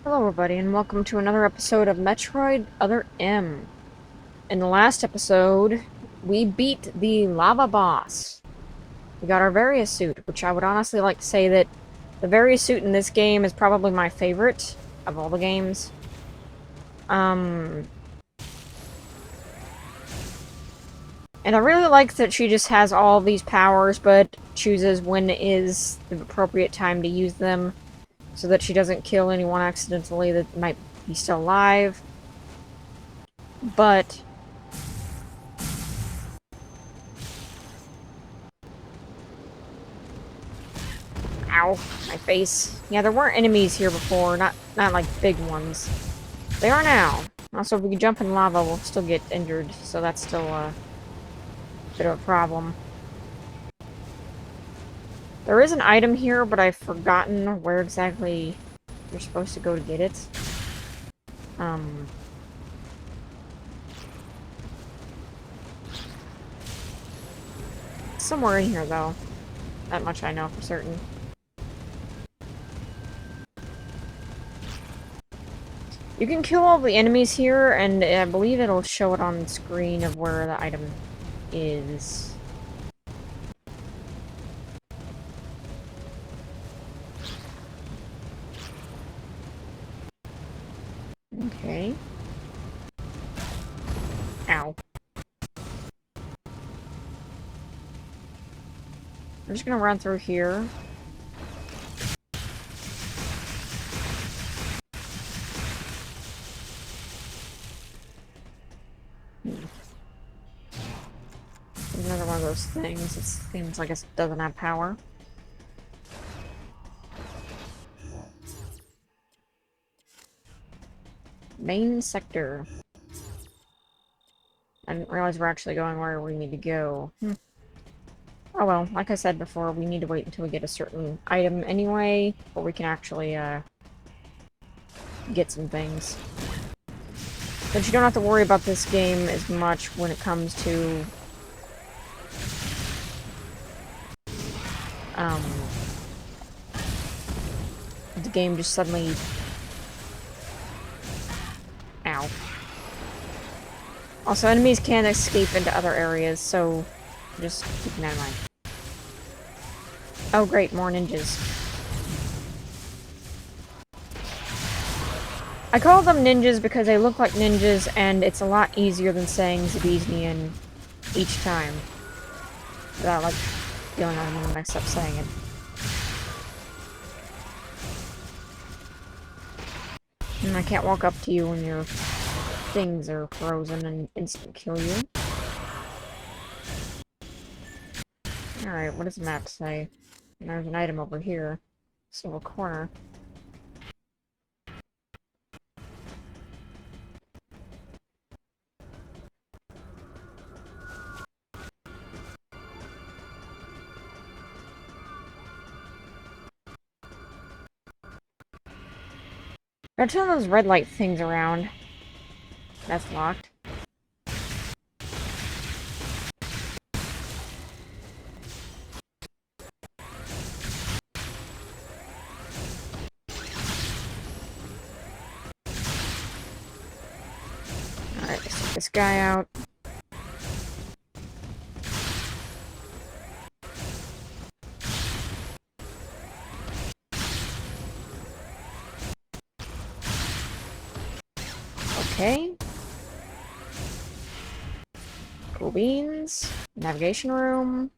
Hello everybody, and welcome to another episode of Metroid Other M. In the last episode, we beat the lava boss. We got our Various suit, which I would honestly like to say that the Various suit in this game is probably my favorite of all the games. And I really like that she just has all these powers, but chooses when is the appropriate time to use them, so that she doesn't kill anyone accidentally that might be still alive. But ow, my face. Yeah, there weren't enemies here before, not like big ones. They are now. Also, if we jump in lava, we'll still get injured, so that's still a bit of a problem. There is an item here, but I've forgotten where exactly you're supposed to go to get it. Somewhere in here, though. That much I know for certain. You can kill all the enemies here, and I believe it'll show it on the screen of where the item is. Okay. Ow. I'm just gonna run through here. Another one of those things. It seems like it doesn't have power. Main sector. I didn't realize we're actually going where we need to go. Oh well, like I said before, we need to wait until we get a certain item anyway, before we can actually, get some things. But you don't have to worry about this game as much when it comes to, the game just suddenly... Ow. Also, enemies can escape into other areas, so just keep that in mind. Oh great, more ninjas. I call them ninjas because they look like ninjas, and it's a lot easier than saying Zabiznian each time. Without, like, feeling I'm gonna mess up saying it. And I can't walk up to you when your things are frozen and instant kill you. Alright, what does the map say? And there's an item over here. Silver corner. Gotta turn those red light things around. That's locked. Alright, let's take this guy out. Okay. Cool beans. Navigation room.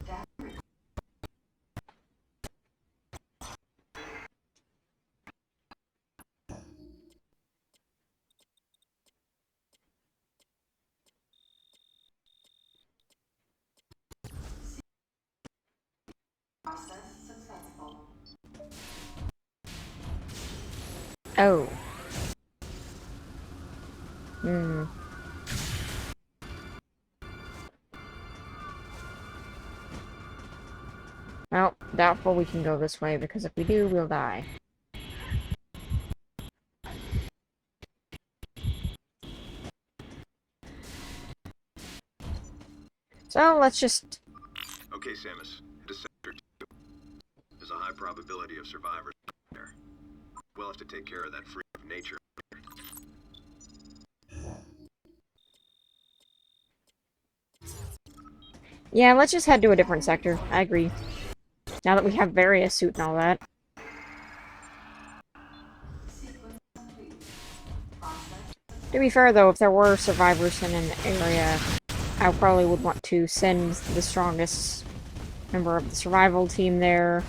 Oh. Well, doubtful we can go this way, because if we do, we'll die. So, let's just... Okay, Samus. Into Sector 2. There's a high probability of survivors there. We'll have to take care of that free of nature. Yeah, let's just head to a different sector. I agree. Now that we have various suit and all that. To be fair, though, if there were survivors in an area, I probably would want to send the strongest member of the survival team there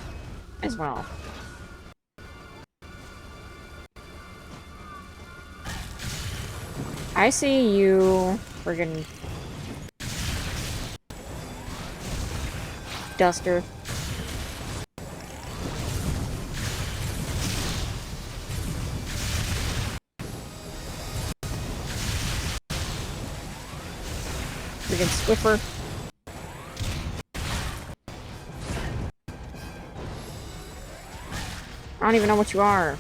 as well. I see you, friggin' duster. Friggin' Swiffer. I don't even know what you are.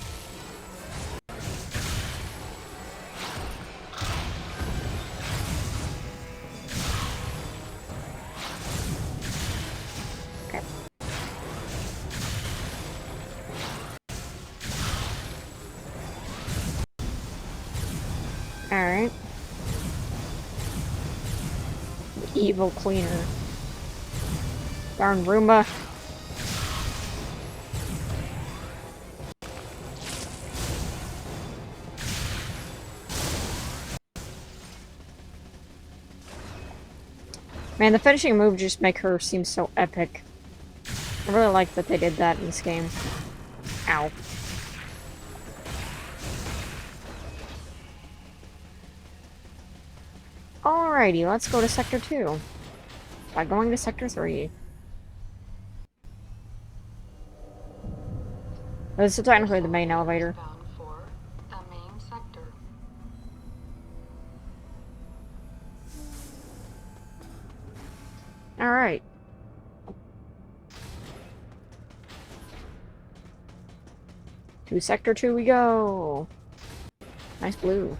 Okay. Alright. Evil cleaner. Darn Roomba. Man, the finishing move just make her seem so epic. I really like that they did that in this game. Ow. Alrighty, let's go to Sector 2. By going to Sector 3. This is technically the main elevator. Bound for the main sector. Alright. To Sector 2 we go. Nice blue.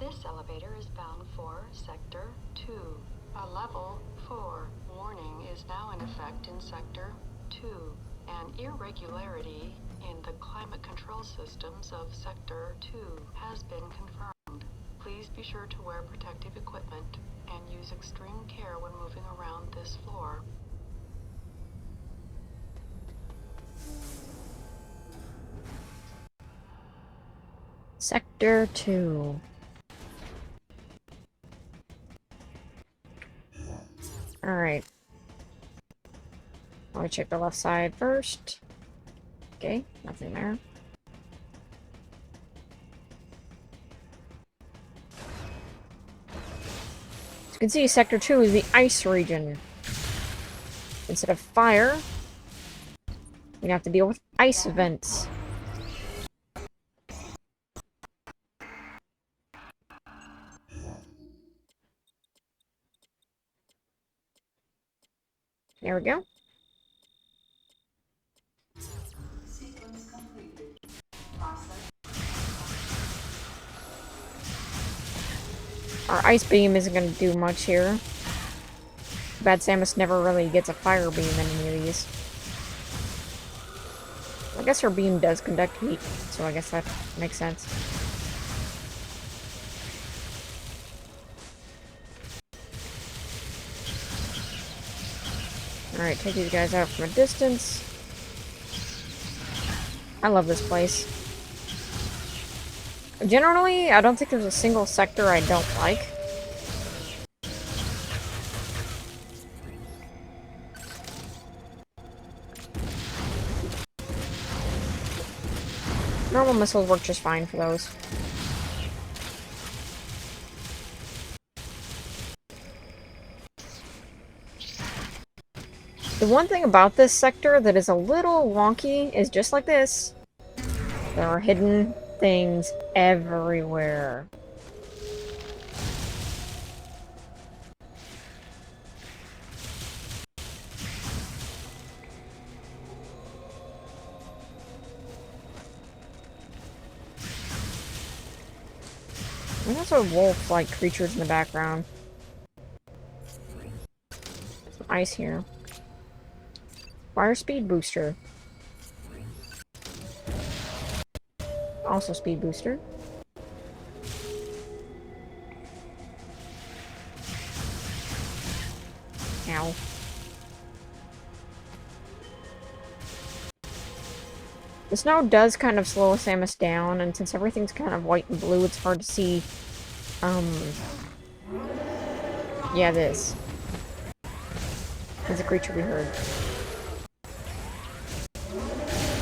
This elevator is bound for Sector 2. A level 4 warning is now in effect in Sector 2. An irregularity in the climate control systems of Sector 2 has been confirmed. Please be sure to wear protective equipment and use extreme care when moving around this floor. Sector 2. Alright. Let me check the left side first. Okay, nothing there. As you can see, Sector 2 is the ice region. Instead of fire, we have to deal with ice events. There we go. Sequence completed. Process. Our ice beam isn't going to do much here. Bad Samus never really gets a fire beam in any of these. I guess her beam does conduct heat, so I guess that makes sense. Alright, take these guys out from a distance. I love this place. Generally, I don't think there's a single sector I don't like. Normal missiles work just fine for those. The one thing about this sector that is a little wonky is just like this. There are hidden things everywhere. There's also wolf-like creatures in the background. Some ice here. Acquire speed booster. Also speed booster. Ow. The snow does kind of slow Samus down, and since everything's kind of white and blue, it's hard to see, yeah, this. It's a creature we heard.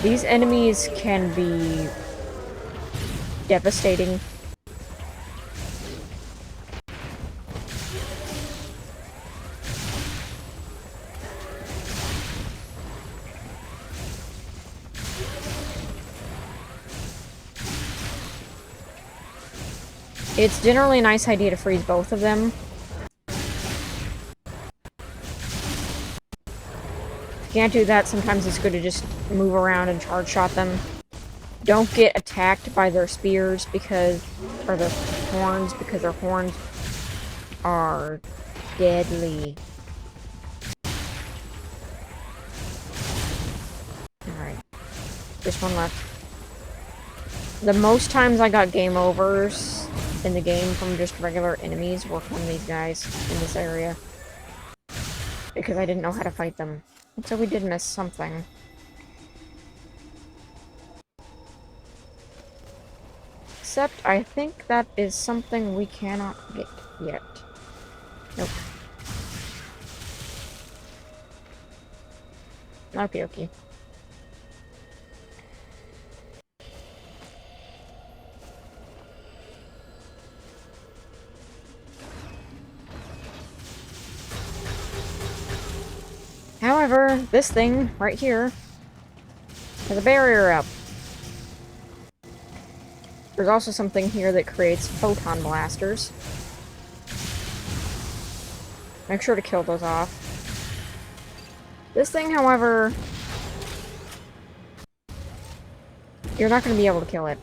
These enemies can be devastating. It's generally a nice idea to freeze both of them. If you can't do that, sometimes it's good to just move around and charge shot them. Don't get attacked by their spears because, or their horns, because their horns are deadly. Alright. Just one left. The most times I got game overs in the game from just regular enemies were from these guys in this area. Because I didn't know how to fight them. And so we did miss something. Except I think that is something we cannot get yet. Nope. Okay, okay. However, this thing right here has a barrier up. There's also something here that creates photon blasters. Make sure to kill those off. This thing, however, you're not going to be able to kill it.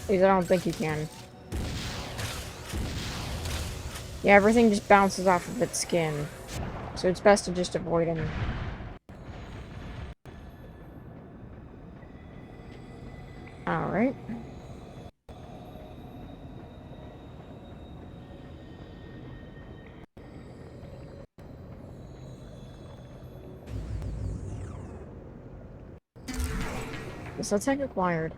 At least I don't think you can. Yeah, everything just bounces off of its skin. So it's best to just avoid him. Alright. So let's take acquired.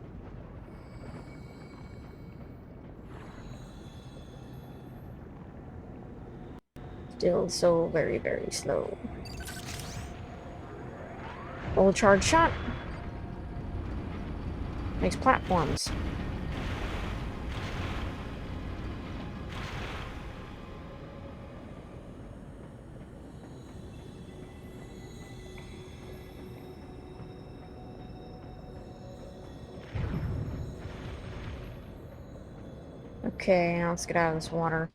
Still so very, very slow. Full charge shot. Makes platforms. Okay, now let's get out of this water.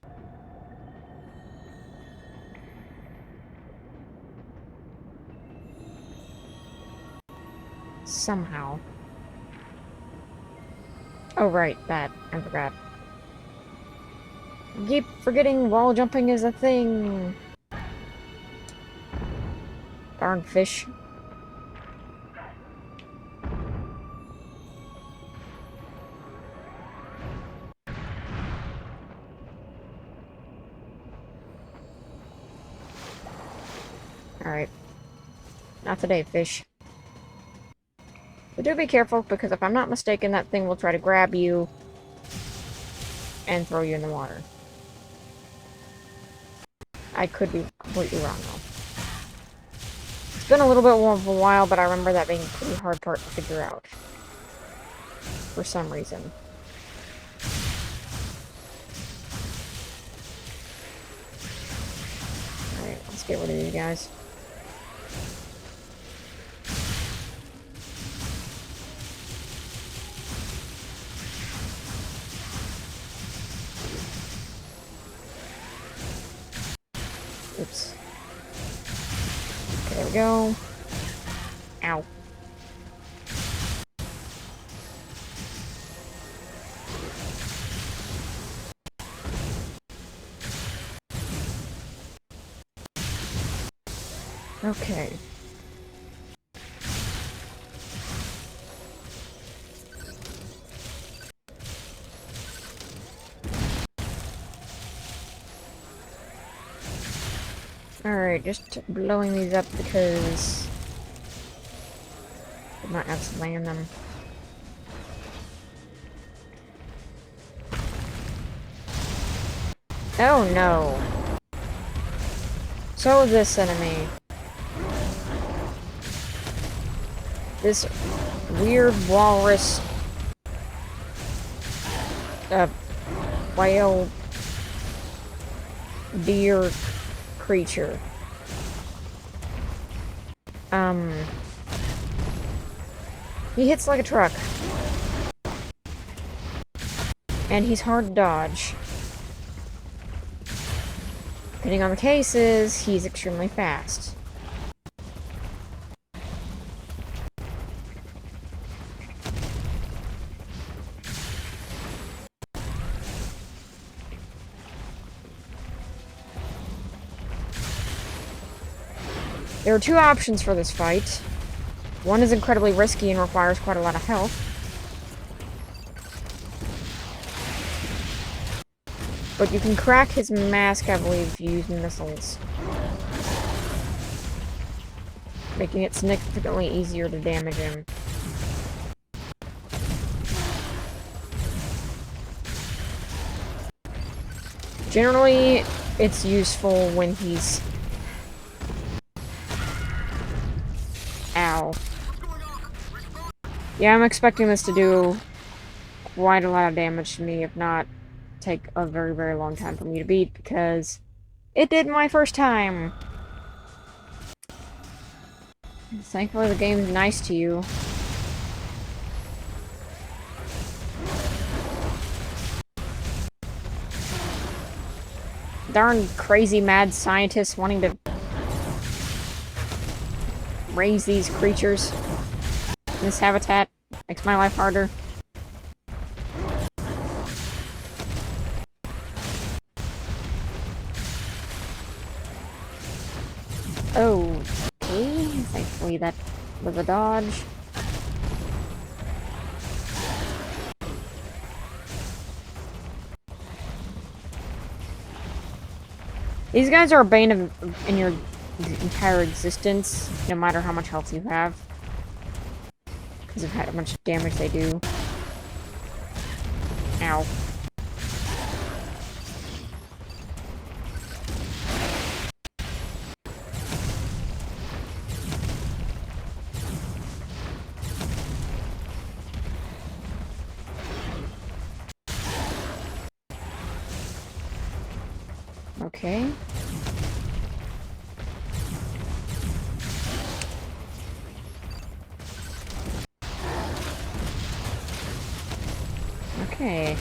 Somehow. Oh, right, that. I forgot. I keep forgetting wall jumping is a thing. Darn fish. Alright. Not today, fish. But do be careful, because if I'm not mistaken, that thing will try to grab you and throw you in the water. I could be completely wrong, though. It's been a little bit of a while, but I remember that being a pretty hard part to figure out. For some reason. Alright, let's get rid of these guys. Oops. Okay, there we go. Ow. Okay. Alright, just blowing these up because I might have to land them. Oh no. So this enemy. This weird walrus whale deer creature. He hits like a truck. And he's hard to dodge. Depending on the cases, he's extremely fast. There are two options for this fight. One is incredibly risky and requires quite a lot of health. But you can crack his mask, I believe, if you use missiles. Making it significantly easier to damage him. Generally, it's useful when he's... Ow. Yeah, I'm expecting this to do quite a lot of damage to me, if not take a very, very long time for me to beat, because it did my first time. Thankfully, the game's nice to you. Darn crazy mad scientists wanting to raise these creatures in this habitat makes my life harder. Okay, thankfully that was a dodge. These guys are a bane in your entire existence, no matter how much health you have. Because of how much damage they do. Ow. Okay. Okay.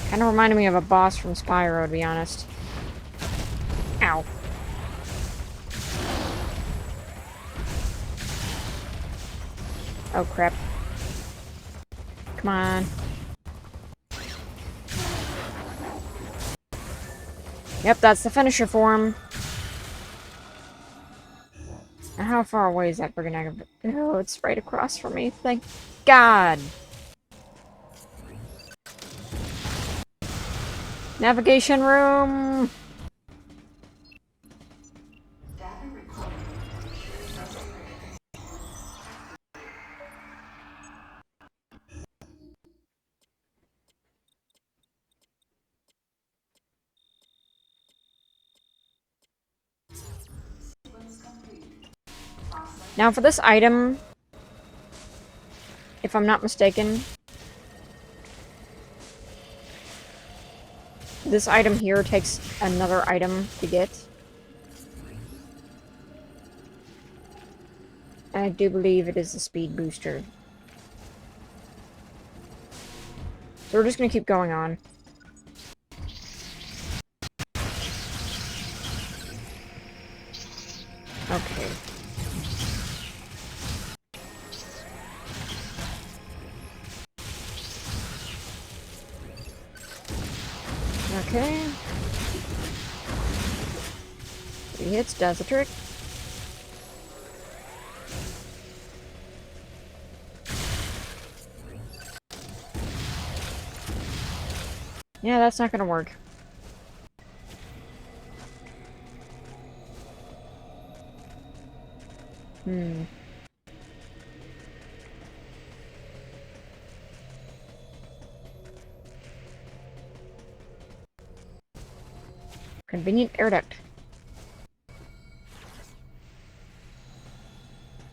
Kind of reminded me of a boss from Spyro, to be honest. Ow. Oh, crap. Come on. Yep, that's the finisher for him. Now, how far away is that friggin' egg? Oh, it's right across from me. Thank God. Navigation room. Now for this item, if I'm not mistaken, this item here takes another item to get. And I do believe it is a speed booster. So we're just gonna keep going on. Okay. Okay. 3 hits does the trick. Yeah, that's not gonna work. Hmm. Convenient air duct.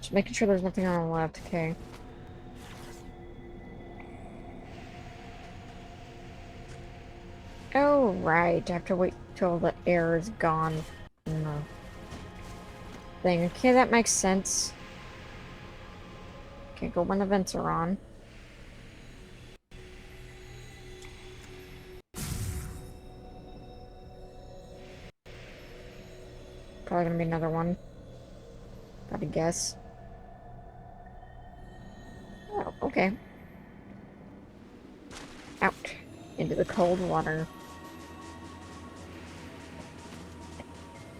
Just making sure there's nothing on the left. Okay. Oh, right. I have to wait till the air is gone from the thing. Okay, that makes sense. Can't go when the vents are on. Probably gonna be another one. Gotta guess. Oh, okay. Out. Into the cold water.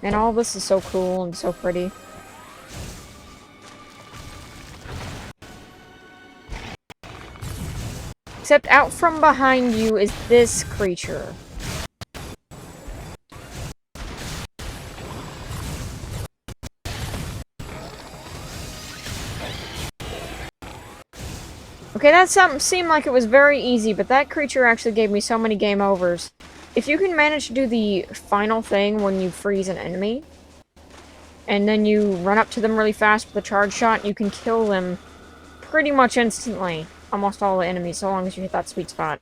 And all this is so cool and so pretty. Except out from behind you is this creature. Okay, that seemed like it was very easy, but that creature actually gave me so many game overs. If you can manage to do the final thing when you freeze an enemy, and then you run up to them really fast with a charge shot, you can kill them pretty much instantly. Almost all the enemies, so long as you hit that sweet spot.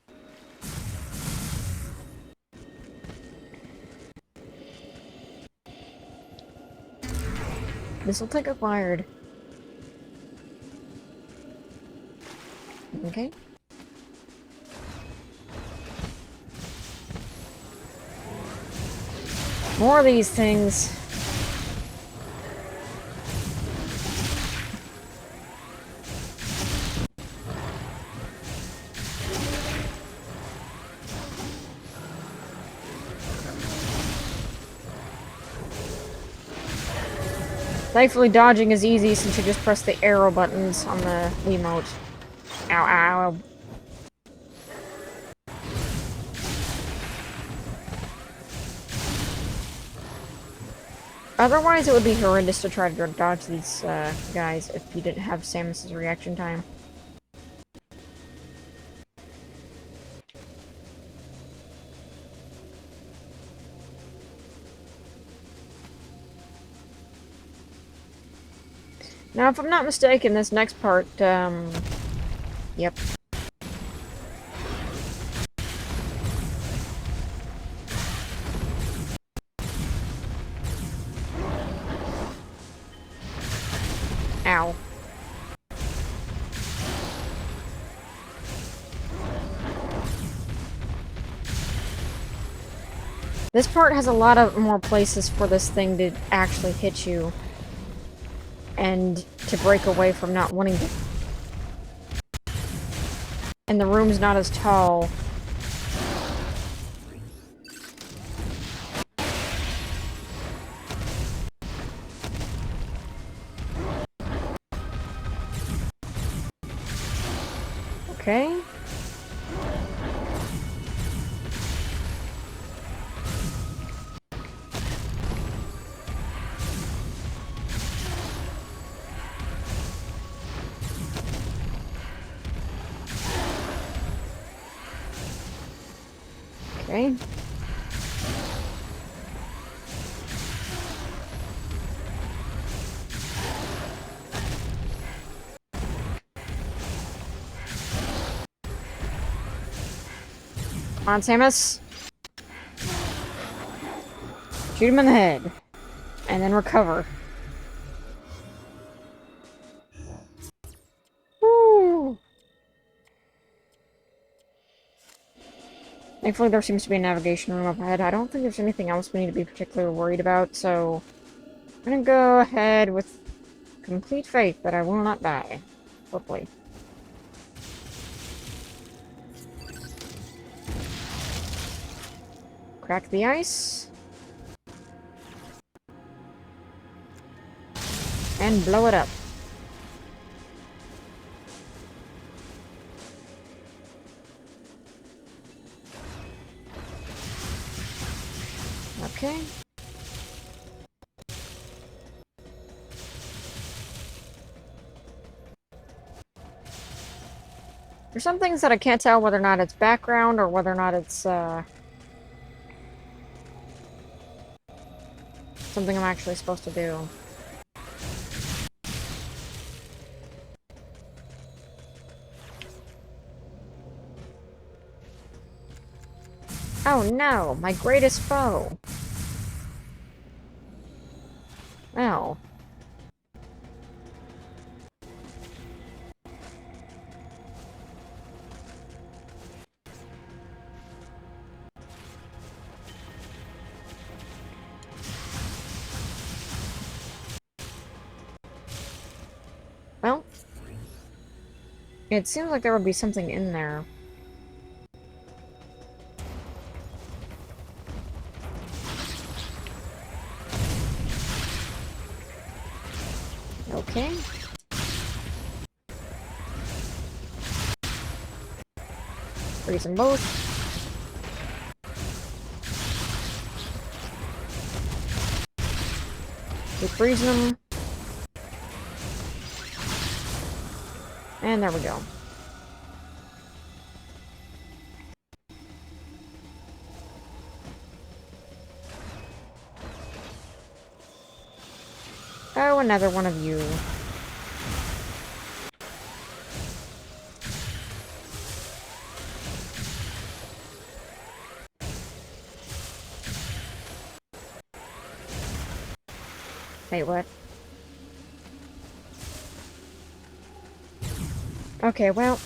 This'll take acquired. Okay. More of these things. Thankfully, dodging is easy since you just press the arrow buttons on the Wiimote. Ow, ow. Otherwise, it would be horrendous to try to dodge these guys if you didn't have Samus's reaction time. Now, if I'm not mistaken, this next part, yep. Ow. This part has a lot of more places for this thing to actually hit you. And to break away from not wanting to. And the room's not as tall. Okay. Okay. Come on, Samus. Shoot him in the head. And then recover. Woo! Thankfully, there seems to be a navigation room up ahead. I don't think there's anything else we need to be particularly worried about, so I'm gonna go ahead with complete faith that I will not die. Hopefully. Crack the ice. And blow it up. Okay. There's some things that I can't tell whether or not it's background or whether or not it's, something I'm actually supposed to do. Oh no, my greatest foe. Oh. Well, it seems like there would be something in there. Okay. Freeze them both. Keep freezing them. And there we go. Oh, another one of you. Wait, what? Okay, well...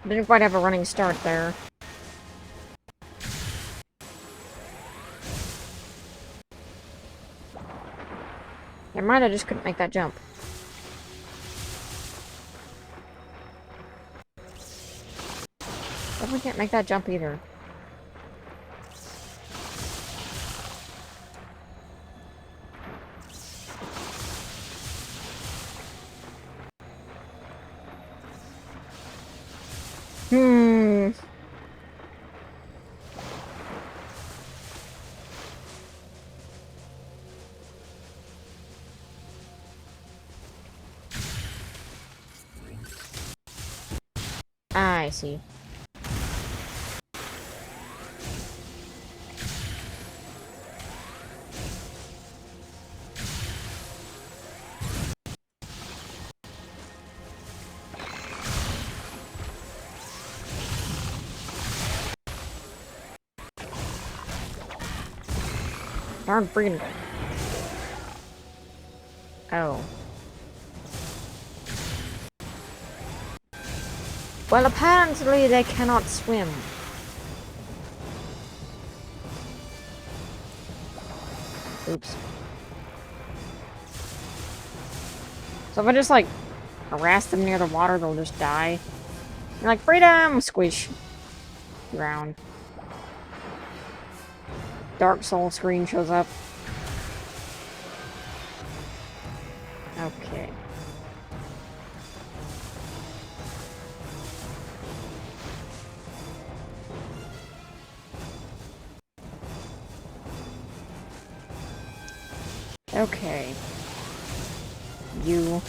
Didn't quite have a running start there. Never mind, I just couldn't make that jump. Definitely can't make that jump either. Hmm. I see. Darn freaking... Oh. Well, apparently they cannot swim. Oops. So if I just, like, harass them near the water, they'll just die. You're like, freedom! Squish. Ground. Dark Soul screen shows up. Okay. Okay. You...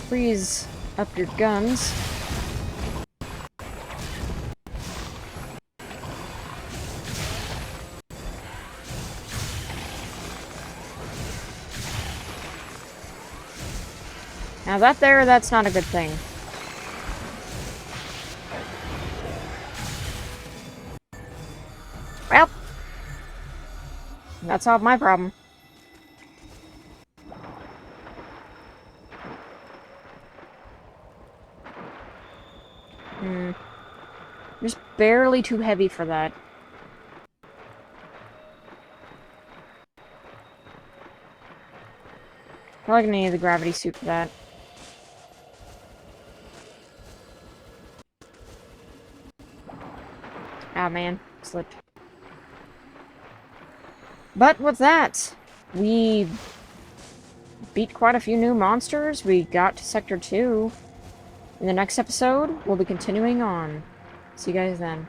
freeze up your guns. Now that's not a good thing. Well, that solved my problem. Just barely too heavy for that. Probably gonna need the gravity suit for that. Ah, man. Slipped. But with that, we beat quite a few new monsters. We got to Sector 2. In the next episode, we'll be continuing on. See you guys then.